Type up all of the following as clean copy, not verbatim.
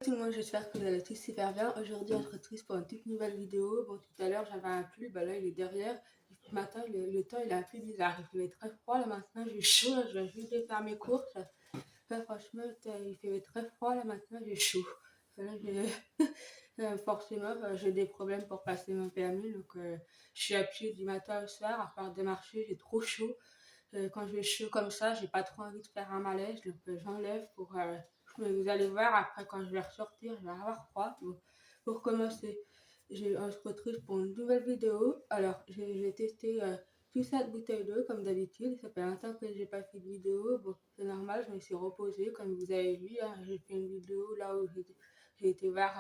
Tout le monde, j'espère que vous allez tous super bien. Aujourd'hui, on se retrouve pour une toute nouvelle vidéo. Bon, tout à l'heure, j'avais un pull, bah là, il est derrière. Ce matin, le temps, il est un peu bizarre. Il fait très froid, là, maintenant, j'ai chaud. Là, je viens juste de faire mes courses. Là, franchement, il fait très froid, là, maintenant, j'ai chaud. Là, forcément, j'ai des problèmes pour passer mon permis. Donc, je suis à pied du matin au soir à faire des marchés. J'ai trop chaud. Quand j'ai chaud comme ça, j'ai pas trop envie de faire un malaise. Donc, j'enlève pour... vous allez voir, après quand je vais ressortir, je vais avoir froid. Bon, pour commencer, on se retrouve pour une nouvelle vidéo. Alors, j'ai testé tout ça de bouteille d'eau comme d'habitude. Ça fait longtemps que j'ai pas fait de vidéo. Bon, c'est normal, je me suis reposée comme vous avez vu. Hein. J'ai fait une vidéo là où j'ai été voir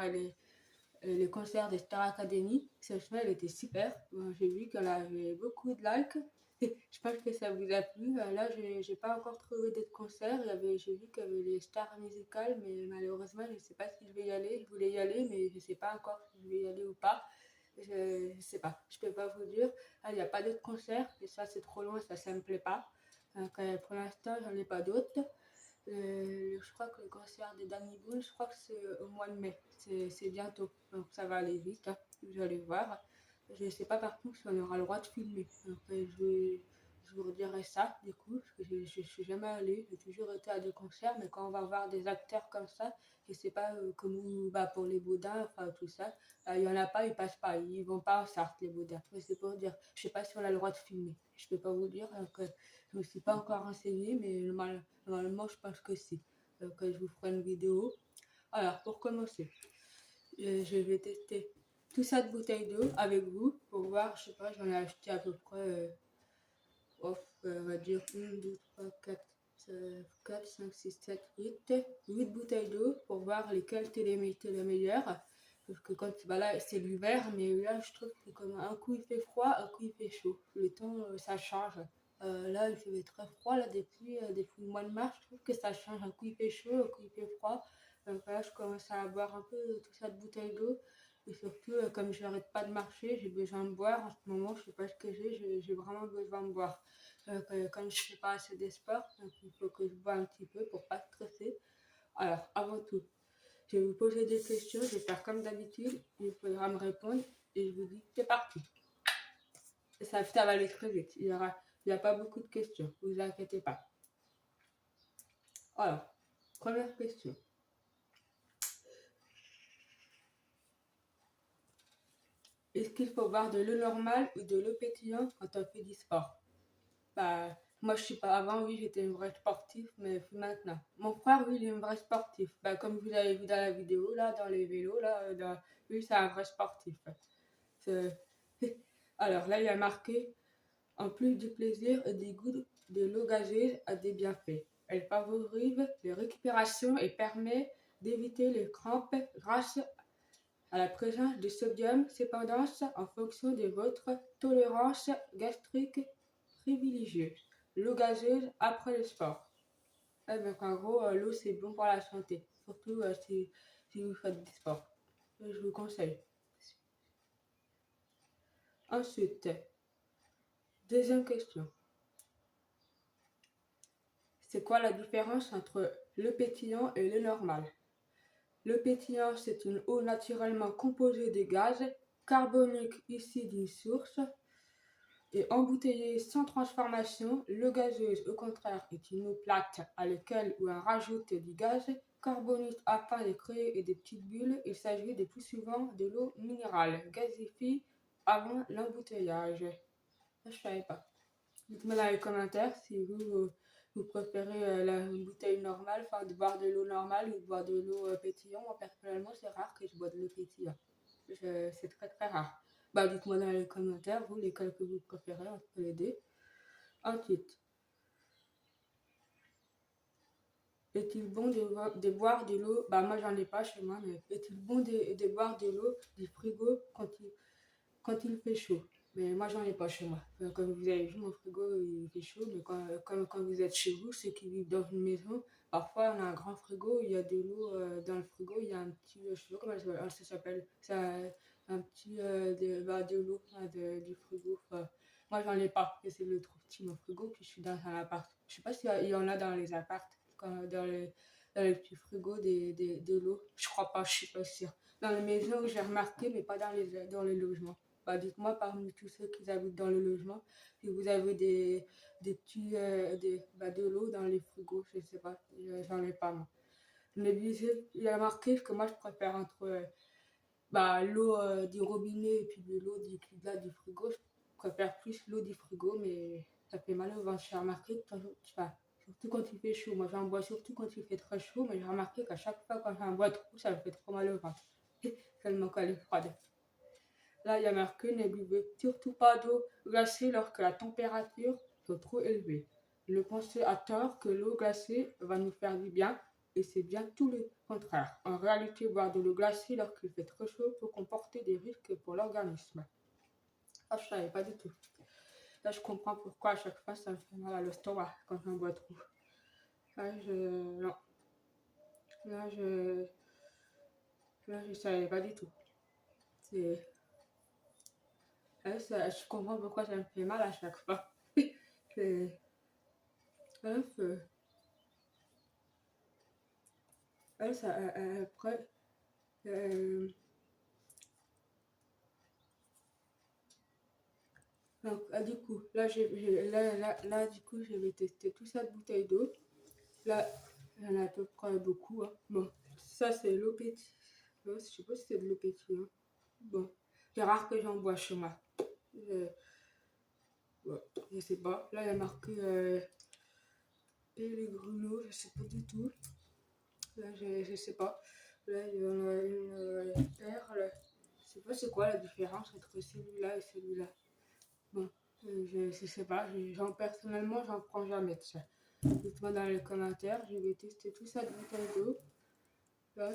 les concerts des Star Academy. Cette elle était super. Bon, j'ai vu qu'elle avait beaucoup de likes. J'espère que ça vous a plu. Là, j'ai pas encore trouvé d'autres concerts. J'ai vu qu'il y avait les stars musicales, mais malheureusement, je ne sais pas si je vais y aller. Je voulais y aller, mais je ne sais pas encore si je vais y aller ou pas. Je ne sais pas. Je peux pas vous dire. Il n'y a pas d'autres concerts. Et ça, c'est trop loin. Ça me plaît pas. Donc, pour l'instant, j'en ai pas d'autres. Je crois que le concert de Danny Boone, je crois que c'est au mois de mai. C'est bientôt. Donc, ça va aller vite. Hein. Vous allez voir. Je ne sais pas par contre si on aura le droit de filmer. Donc, je vous redirai ça du coup, parce que je ne suis jamais allée. J'ai toujours été à des concerts, mais quand on va voir des acteurs comme ça, je ne sais pas comment bah, pour les Baudins, enfin tout ça, il n'y en a pas, ils passent pas. Ils vont pas en Sarthe, les Baudins. Mais c'est pour dire, je ne sais pas si on a le droit de filmer. Je ne peux pas vous dire. Donc, je ne me suis pas encore renseignée, mais normalement, je pense que si. Donc, je vous ferai une vidéo. Alors, pour commencer, je vais tester tout ça de bouteilles d'eau avec vous pour voir, je sais pas, j'en ai acheté à peu près, on va dire 1, 2, 3, 4, 5, 6, 7, 8 bouteilles d'eau pour voir lesquelles étaient les meilleures. Parce que quand bah là, c'est l'hiver, mais là, je trouve que comme un coup il fait froid, un coup il fait chaud. Le temps, ça change. Là, il fait très froid, là, depuis le mois de mars, je trouve que ça change. Un coup il fait chaud, un coup il fait froid. Donc là, je commence à boire un peu tout ça de bouteilles d'eau. Et surtout, comme je n'arrête pas de marcher, j'ai besoin de boire. En ce moment, je sais pas ce que j'ai vraiment besoin de boire. Comme je ne fais pas assez de sport, donc il faut que je bois un petit peu pour pas stresser. Alors, avant tout, je vais vous poser des questions, je vais faire comme d'habitude, il faudra me répondre et je vous dis c'est parti. Ça va aller très vite, il n'y a pas beaucoup de questions, ne vous inquiétez pas. Alors, première question. Est-ce qu'il faut boire de l'eau normale ou de l'eau pétillante quand on fait du sport? Bah, moi, je sais pas. Avant, oui, j'étais une vraie sportive, mais plus maintenant. Mon frère, oui, il est un vrai sportif. Bah, comme vous avez vu dans la vidéo, là, dans les vélos, là, lui, c'est un vrai sportif. C'est- Alors là, il a marqué, en plus du plaisir et du goût de l'eau gazeuse a des bienfaits. Elle favorise la récupération et permet d'éviter les crampes grâce à la présence de sodium. Cependant, en fonction de votre tolérance gastrique privilégiée, l'eau gazeuse après le sport. Donc en gros, l'eau c'est bon pour la santé, surtout si vous faites du sport. Je vous conseille. Ensuite, deuxième question. C'est quoi la différence entre l'eau pétillant et l'eau normale? L'eau pétillant, c'est une eau naturellement composée de gaz carbonique issue d'une source et embouteillée sans transformation. L'eau gazeuse, au contraire, est une eau plate à laquelle on rajoute du gaz carbonique afin de créer des petites bulles. Il s'agit le plus souvent de l'eau minérale gazéifiée avant l'embouteillage. Ça, je ne savais pas. Dites-moi dans les commentaires si vous préférez la bouteille normale, enfin de boire de l'eau normale ou de boire de l'eau pétillante. Moi, personnellement, c'est rare que je bois de l'eau pétillante. C'est très très rare. Bah, dites-moi dans les commentaires, vous, lesquels que vous préférez entre les deux. Ensuite, est-il bon de boire de l'eau? Bah, moi, j'en ai pas chez moi, mais est-il bon de boire de l'eau du frigo quand il fait chaud? Mais moi, j'en ai pas chez moi. Comme vous avez vu, mon frigo, il fait chaud, mais quand vous êtes chez vous, ceux qui vivent dans une maison, parfois, on a un grand frigo, il y a de l'eau dans le frigo, il y a un petit, je sais pas comment ça s'appelle, c'est un petit, de l'eau du frigo. Enfin, moi, j'en ai pas, parce que c'est le trop petit, mon frigo, puis je suis dans un appart. Je sais pas s'il y en a dans les apparts, dans les petits frigos de l'eau. Je crois pas, je suis pas sûre. Dans les maisons, j'ai remarqué, mais pas dans les logements. Bah, dites-moi parmi tous ceux qui habitent dans le logement, si vous avez des petits, de l'eau dans les frigos, je sais pas, j'en ai pas moi. Mais il a marqué que moi je préfère entre l'eau du robinet et puis de l'eau du frigo. Je préfère plus l'eau du frigo, mais ça fait mal au ventre. J'ai remarqué que surtout quand il fait chaud. Moi j'en bois surtout quand il fait très chaud, mais j'ai remarqué qu'à chaque fois quand j'en bois trop, ça me fait trop mal au ventre. Tellement qu'elle est froide. Là, il y a marqué ne buvez surtout pas d'eau glacée lorsque la température est trop élevée. Le pensez à tort que l'eau glacée va nous faire du bien, et c'est bien tout le contraire. En réalité, boire de l'eau glacée lorsqu'il fait très chaud peut comporter des risques pour l'organisme. Ah, je savais pas du tout. Là, je comprends pourquoi à chaque fois ça me fait mal à l'estomac quand j'en bois trop. Là, non. Là, je savais pas du tout. C'est. Là, je comprends pourquoi ça me fait mal à chaque fois. C'est. Là, après. Donc, du coup, là, du coup, je vais tester toute cette bouteille d'eau. Là, il y en a à peu près beaucoup. Hein. Bon, ça, c'est l'eau pétillante. Je sais pas si c'est de l'eau pétillante. Bon, c'est rare que j'en bois chez moi. Je, bon, je sais pas. Là, il y a marqué Pellegrino, je sais pas du tout. Là, je sais pas. Là, il y en a une perle. Je sais pas c'est quoi la différence entre celui-là et celui-là. Bon, je sais pas. Personnellement, j'en prends jamais de ça. Dites-moi dans les commentaires. Je vais tester tout ça de bouteille d'eau. Là,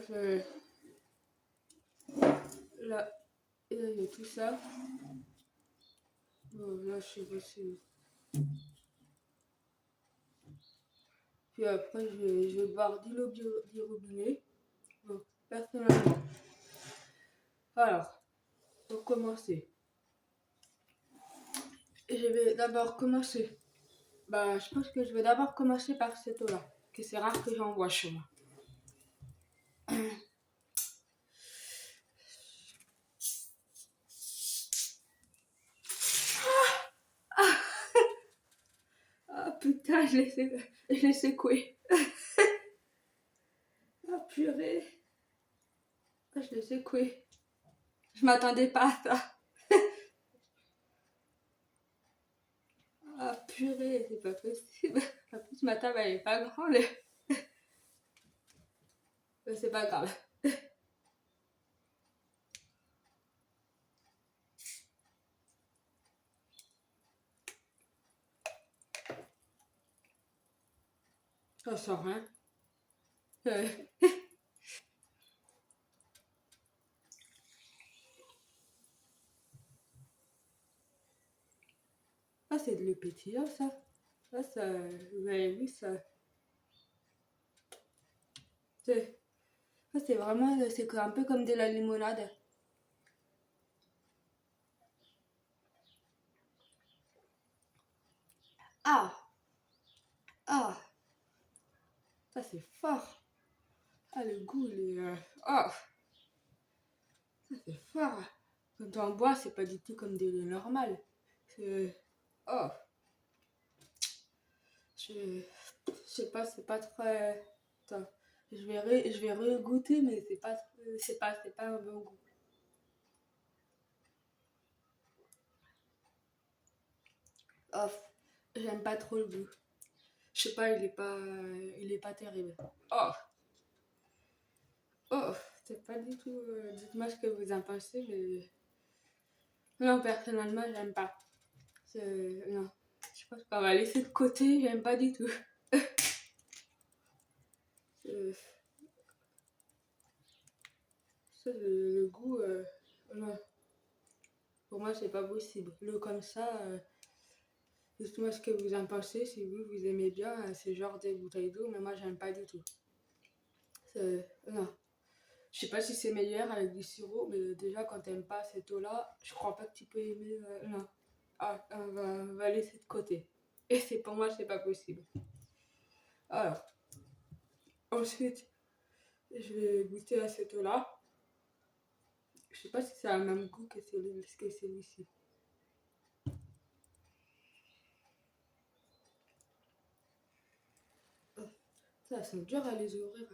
là, il y a tout ça. Bon, là, je sais pas si. Puis après, je vais boire de l'eau du robinet. Bon, personnellement. Alors, pour commencer, je vais d'abord commencer. Bah, je pense que je vais d'abord commencer par cette eau-là, que c'est rare que j'en bois chez moi. Ah putain, je l'ai secoué. Ah purée. Ah, je l'ai secoué. Je m'attendais pas à ça. Ah purée, c'est pas possible. En plus, ma table, elle est pas grande. Mais c'est pas grave. Ça sent rien. Euh, Ah, c'est de l'eau pétillante, ça. Ça, vous avez vu, ça. C'est Ça, c'est vraiment, c'est un peu comme de la limonade. Ah, ah, ça c'est fort. Ah, le goût, oh, ça c'est fort. Quand on boit, c'est pas du tout comme de l'eau normale. C'est... Oh, je, je sais pas, c'est pas très... Attends, je vais re-goûter, mais c'est pas un bon goût. Oh, j'aime pas trop le goût. Je sais pas, il est pas terrible. Oh, oh, c'est pas du tout... dites-moi ce que vous en pensez, mais... Non, personnellement, j'aime pas. Non, je pense qu'on va laisser de côté, j'aime pas du tout. Euh, le goût, non. Pour moi, c'est pas possible. Le comme ça, dites-moi ce que vous en pensez, si vous aimez bien ce genre de bouteilles d'eau, mais moi, j'aime pas du tout. Non. Je sais pas si c'est meilleur avec du sirop, mais déjà, quand t'aimes pas cette eau-là, je crois pas que tu peux aimer. Non. Ah, on va laisser de côté. Et c'est pour moi, c'est pas possible. Alors, Ensuite, je vais goûter à cette eau-là. Je sais pas si ça a le même goût que celui-ci. Ça sent dur à les ouvrir.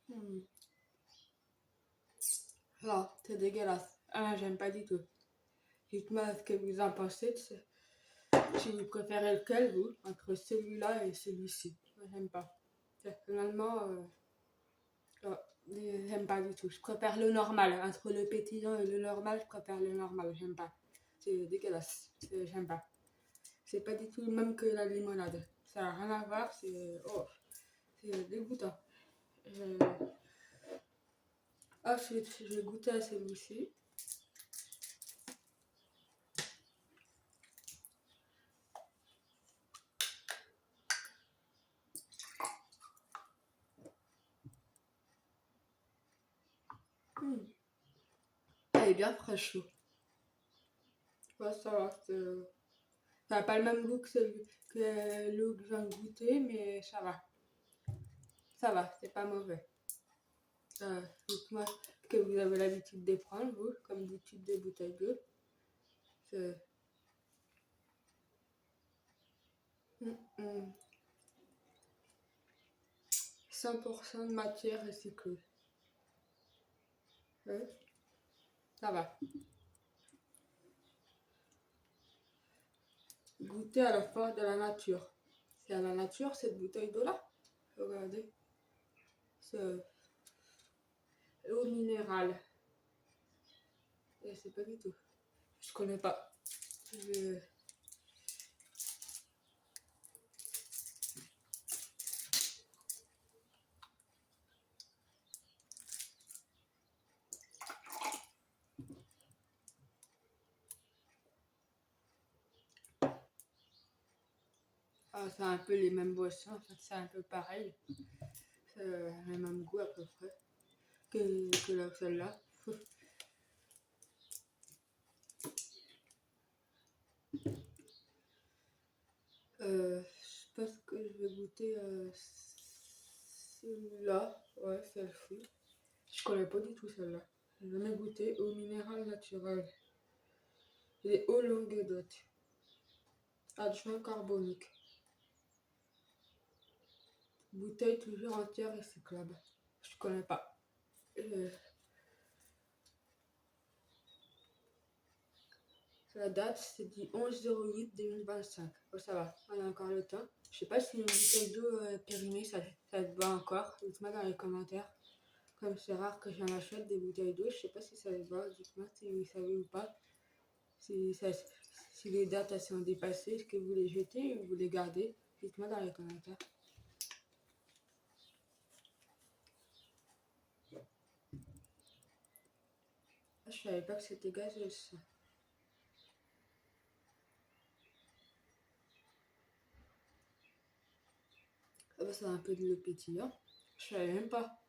Hmm. Ah, c'est dégueulasse. Ah, j'aime pas du tout. Dites-moi ce que vous en pensez. Si vous préférez lequel, vous, entre celui-là et celui-ci. Moi, j'aime pas. Personnellement, j'aime pas du tout. Je préfère le normal. Entre le pétillant et le normal, je préfère le normal. J'aime pas. C'est dégueulasse. J'aime pas. C'est pas du tout le même que la limonade. Ça n'a rien à voir. C'est dégoûtant. Ensuite, je vais goûter à celui-ci. Elle est bien fraîche. Ouais, ça va. Ça n'a pas le même goût que l'eau que je viens de goûter, mais ça va. Ça va, c'est pas mauvais. Dites-moi que vous avez l'habitude de prendre, vous, comme du type de bouteille d'eau. C'est- 100% de matière recyclée. Ouais, ça va. Goûter à la force de la nature. C'est à la nature cette bouteille d'eau-là. Regardez. C'est eau minérale. Et c'est pas du tout. Je connais pas. Je- Ah, c'est un peu les mêmes boissons, en fait, c'est un peu pareil. C'est le même goût à peu près que celle-là. Je pense que je vais goûter celui-là. Ouais, celle-ci. Je connais pas du tout celle-là. J'ai jamais goûté eau minérale naturelle. Les eaux Languedoc. Adjoint carbonique. Bouteille toujours entière et recyclable. Je connais pas. Euh, la date, c'est du 11/08/2025. Oh, ça va, on a encore le temps. Je sais pas si une bouteille d'eau périmée, ça te va encore. Dites-moi dans les commentaires. Comme c'est rare que j'en achète des bouteilles d'eau, je sais pas si ça se va. Dites-moi si vous savez ou pas. Si, si les dates elles sont dépassées, est-ce que vous les jetez ou vous les gardez? Dites-moi dans les commentaires. Ah, je savais pas que c'était gazeux ça. Ah bah, c'est un peu de l'eau pétillant. Je savais même pas.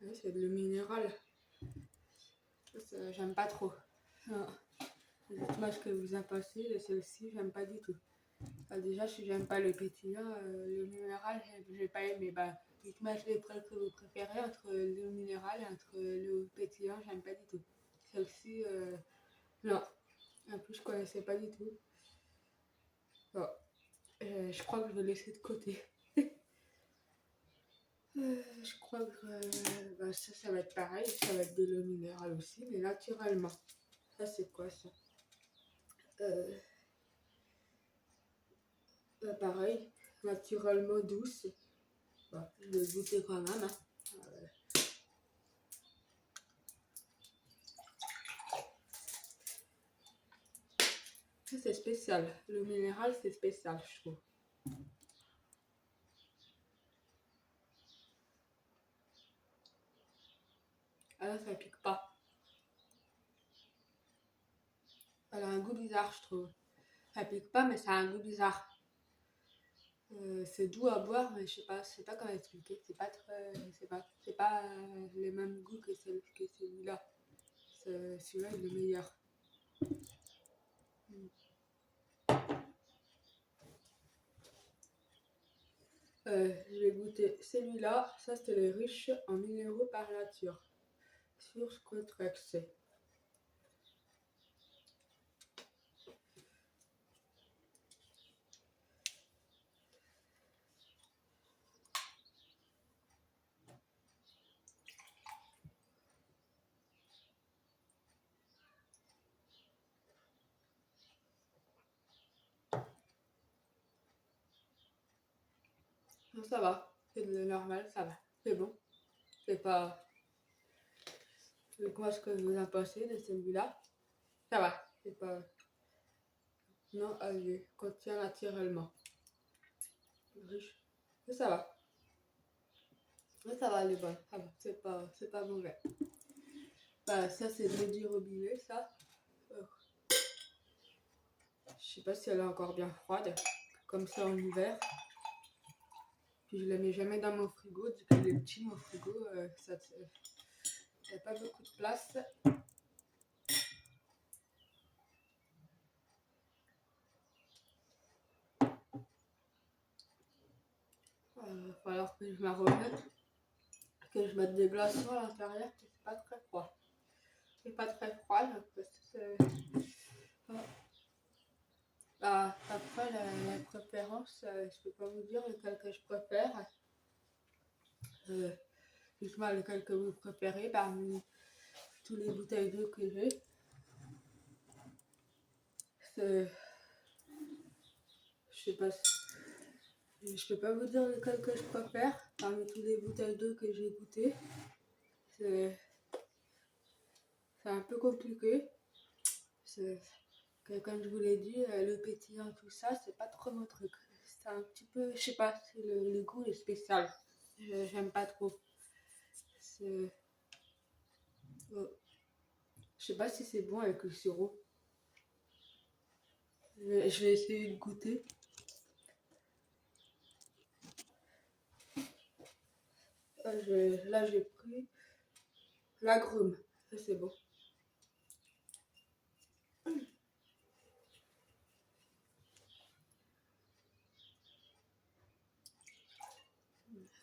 Ouais, c'est de l'eau minérale. J'aime pas trop. Non. Dites-moi ce que vous en pensez de celle-ci, j'aime pas du tout. Ah, déjà, si j'aime pas le pétillant, le minéral, j'ai pas aimé. Bah, dites-moi lequel que vous préférez entre l'eau minérale et entre l'eau pétillant, j'aime pas du tout. Celle-ci, non. En plus, je connaissais pas du tout. Bon, je crois que je vais laisser de côté. Je crois que bah, ça va être pareil. Ça va être de l'eau minérale aussi, mais naturellement. Ça, c'est quoi ça? Euh, pareil, naturellement douce. Bon, je vais goûter quand même. Hein. Ça, c'est spécial. Le minéral, c'est spécial, je trouve. Alors, ça pique pas. Elle a un goût bizarre, je trouve. Ça pique pas, mais ça a un goût bizarre. C'est doux à boire, mais je sais pas comment expliquer. C'est pas très, c'est pas les mêmes goûts que celui-là. Celui-là est le meilleur. Je vais goûter celui-là. Ça, c'est le riche en minéraux par nature. Sur Scotrex. Non, ça va. C'est le normal, ça va. C'est bon. C'est pas. Comment est-ce que vous en pensez de celui-là? Ça va. C'est pas. Non, il contient naturellement. Riche. Mais ça va. Mais ça va, elle est bonne. Ça va. C'est pas mauvais. Bah, ça, c'est de l'eau du robinet, ça. Je sais pas si elle est encore bien froide. Comme ça en hiver. Puis je la mets jamais dans mon frigo. Du coup, il est petit, mon frigo. Il n'y a pas beaucoup de place. Il va falloir que je m'en remette. Que je mette des glaçons à l'intérieur. C'est pas très froid. C'est pas très froid. Bah, après, la préférence, je peux pas vous dire lequel que je préfère. Dites-moi lequel que vous préférez parmi tous les bouteilles d'eau que j'ai. C'est- Je sais pas, je peux pas vous dire lequel que je préfère parmi tous les bouteilles d'eau que j'ai goûtées. C'est c'est un peu compliqué. Comme je vous l'ai dit, le pétillant, tout ça, c'est pas trop mon truc. C'est un petit peu, je sais pas, le goût est spécial. J'aime pas trop. C'est- oh, je sais pas si c'est bon avec le sirop. Je vais essayer de goûter. Là, j'ai pris l'agrume. Ça, c'est bon.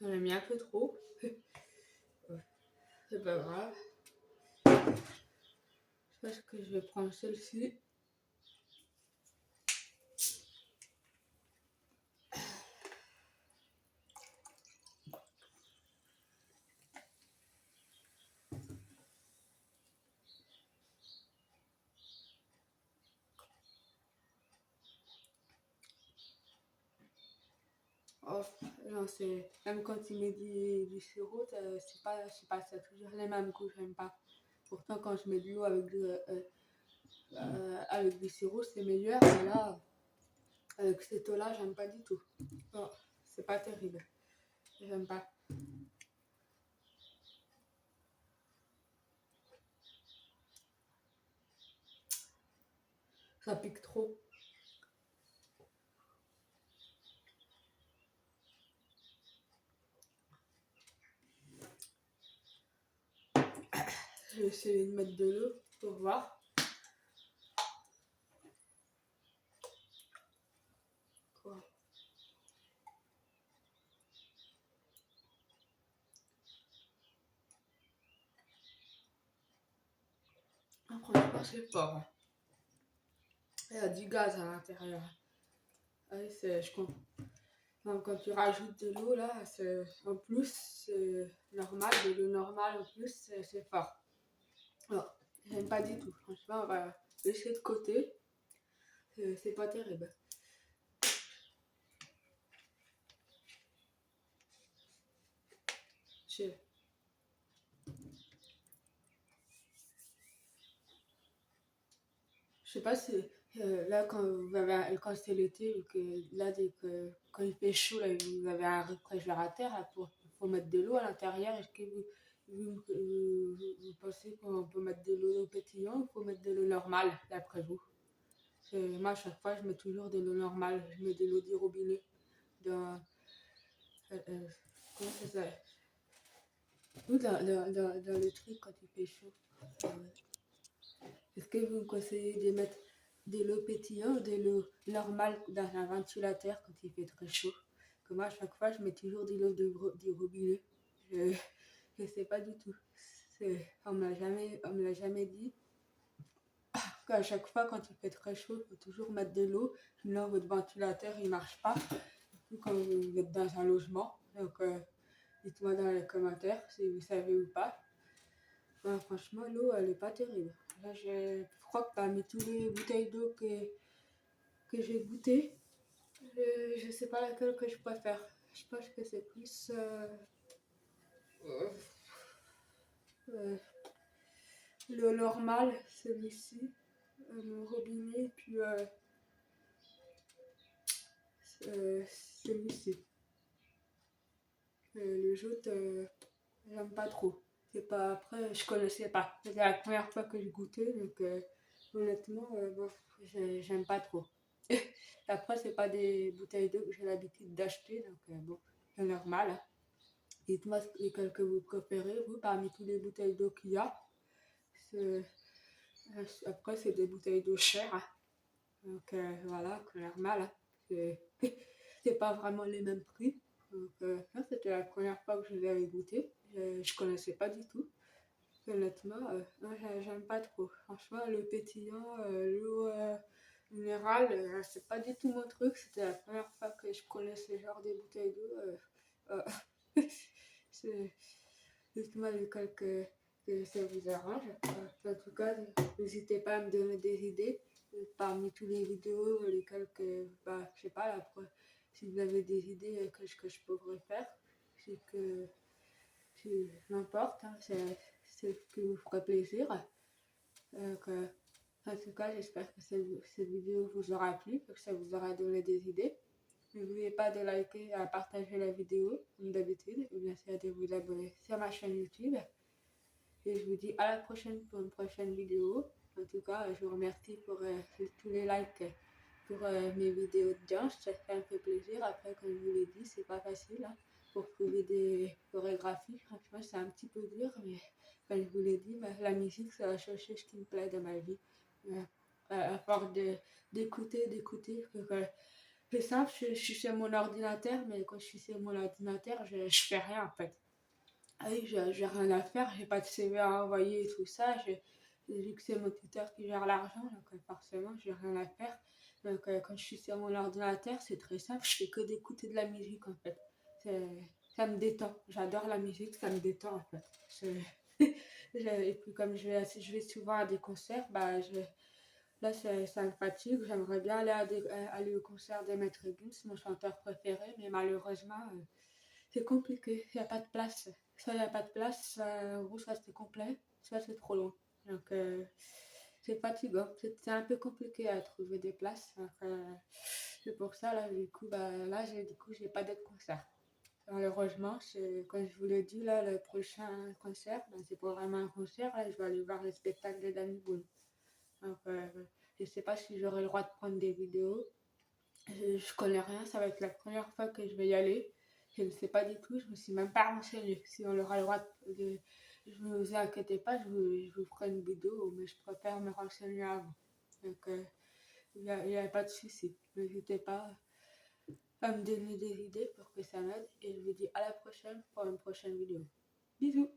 J'en ai mis un peu trop. C'est pas grave. Je pense que je vais prendre celle-ci. Oh, non, c'est... Même quand il met du sirop, c'est pas ça. Toujours les mêmes goûts, j'aime pas. Pourtant, quand je mets de l'eau avec du sirop, c'est meilleur. Mais là, avec cette eau-là, j'aime pas du tout. Oh, c'est pas terrible. J'aime pas. Ça pique trop. Je vais essayer de mettre de l'eau pour voir. Quoi. Ah, franchement, c'est fort. Il y a du gaz à l'intérieur. Ouais, je comprends. Donc, quand tu rajoutes de l'eau, là, en plus, c'est normal. De l'eau normale, en plus, c'est fort. Alors, j'aime pas du tout. Franchement, on va laisser de côté. C'est pas terrible. Je, je sais pas si Là, quand c'est l'été, là, quand il fait chaud, là, vous avez un réfrigérateur, là, il faut mettre de l'eau à l'intérieur. Est-ce que vous pensez qu'on peut mettre de l'eau pétillant ou il faut mettre de l'eau normale, d'après vous? Moi, à chaque fois, je mets toujours de l'eau normale. Je mets de l'eau du robinet dans, euh, euh, comment ça s'appelle? Ou dans le truc quand il fait chaud. Euh, Est-ce que vous me conseillez de mettre de l'eau pétillante ou de l'eau normale dans un ventilateur quand il fait très chaud? Que moi, à chaque fois, je mets toujours de l'eau du robinet. Je ne sais pas du tout. On me l'a jamais dit. Qu'à chaque fois, quand il fait très chaud, il faut toujours mettre de l'eau. Sinon, votre ventilateur, il marche pas. Surtout quand vous êtes dans un logement. Donc, dites-moi dans les commentaires si vous savez ou pas. Ouais, franchement, l'eau, elle est pas terrible. Là, je crois que parmi toutes les bouteilles d'eau que j'ai goûtées, je sais pas laquelle que je préfère. Je pense que c'est plus euh, euh, le normal, celui-ci, le robinet, puis celui-ci. Le jaune, j'aime pas trop. C'est pas, après, je connaissais pas. C'était la première fois que je goûtais, donc honnêtement, bon, j'aime pas trop. Après, c'est pas des bouteilles d'eau que j'ai l'habitude d'acheter, donc bon, c'est normal, hein. Dites-moi lesquelles que vous préférez, vous, parmi toutes les bouteilles d'eau qu'il y a. Après, c'est des bouteilles d'eau chères, hein. Donc voilà, c'est normal, hein. C'est c'est pas vraiment les mêmes prix. Donc ça, c'était la première fois que je les avais goûtées. Je connaissais pas du tout. Honnêtement, moi, j'aime pas trop. Franchement, le pétillant, l'eau minérale, c'est pas du tout mon truc. C'était la première fois que je connaissais ce genre de bouteilles d'eau. C'est dites-moi lequel que ça vous arrange. En tout cas, n'hésitez pas à me donner des idées parmi toutes les vidéos, lesquelles que, bah, je sais pas, si vous avez des idées que je pourrais faire, c'est que n'importe, hein, c'est ce qui vous fera plaisir. En tout cas, j'espère que cette vidéo vous aura plu, que ça vous aura donné des idées. N'oubliez pas de liker et de partager la vidéo, comme d'habitude, et bien sûr de vous abonner sur ma chaîne YouTube. Et je vous dis à la prochaine pour une prochaine vidéo. En tout cas, je vous remercie pour tous les likes pour mes vidéos de danse. Ça me fait plaisir. Après, comme je vous l'ai dit, c'est pas facile, hein, pour trouver des chorégraphies. Franchement, c'est un petit peu dur, mais comme je vous l'ai dit, la musique, c'est la seule chose qui me plaît dans ma vie. À force d'écouter. C'est simple, je suis sur mon ordinateur, mais quand je suis sur mon ordinateur, je fais rien en fait. Ah oui, j'ai rien à faire, j'ai pas de CV à envoyer et tout ça. Vu que c'est mon tuteur qui gère l'argent, donc forcément, j'ai rien à faire. Donc quand je suis sur mon ordinateur, c'est très simple, je fais que d'écouter de la musique en fait. Ça me détend, j'adore la musique, ça me détend en fait. Et puis comme je vais souvent à des concerts, bah, là ça me fatigue, j'aimerais bien aller au concert de Maître Gims, mon chanteur préféré, mais malheureusement, c'est compliqué, il n'y a pas de place. Soit il n'y a pas de place, soit, en gros, soit c'est complet, soit c'est trop loin. Donc, c'est fatigant. C'est un peu compliqué à trouver des places. Donc, c'est pour ça, là, du coup, j'ai pas d'autre concert. Malheureusement, comme je vous l'ai dit, là, le prochain concert, ben, c'est pas vraiment un concert. Là, je vais aller voir le spectacle de Danny Boone. Donc, je sais pas si j'aurai le droit de prendre des vidéos. Je connais rien, ça va être la première fois que je vais y aller. Je ne sais pas du tout, je me suis même pas renseignée. Si on aura le droit de. Je ne vous inquiétez pas, je vous ferai une vidéo, mais je préfère me renseigner avant. Donc, il n'y a pas de souci. N'hésitez pas à me donner des idées pour que ça m'aide. Et je vous dis à la prochaine pour une prochaine vidéo. Bisous!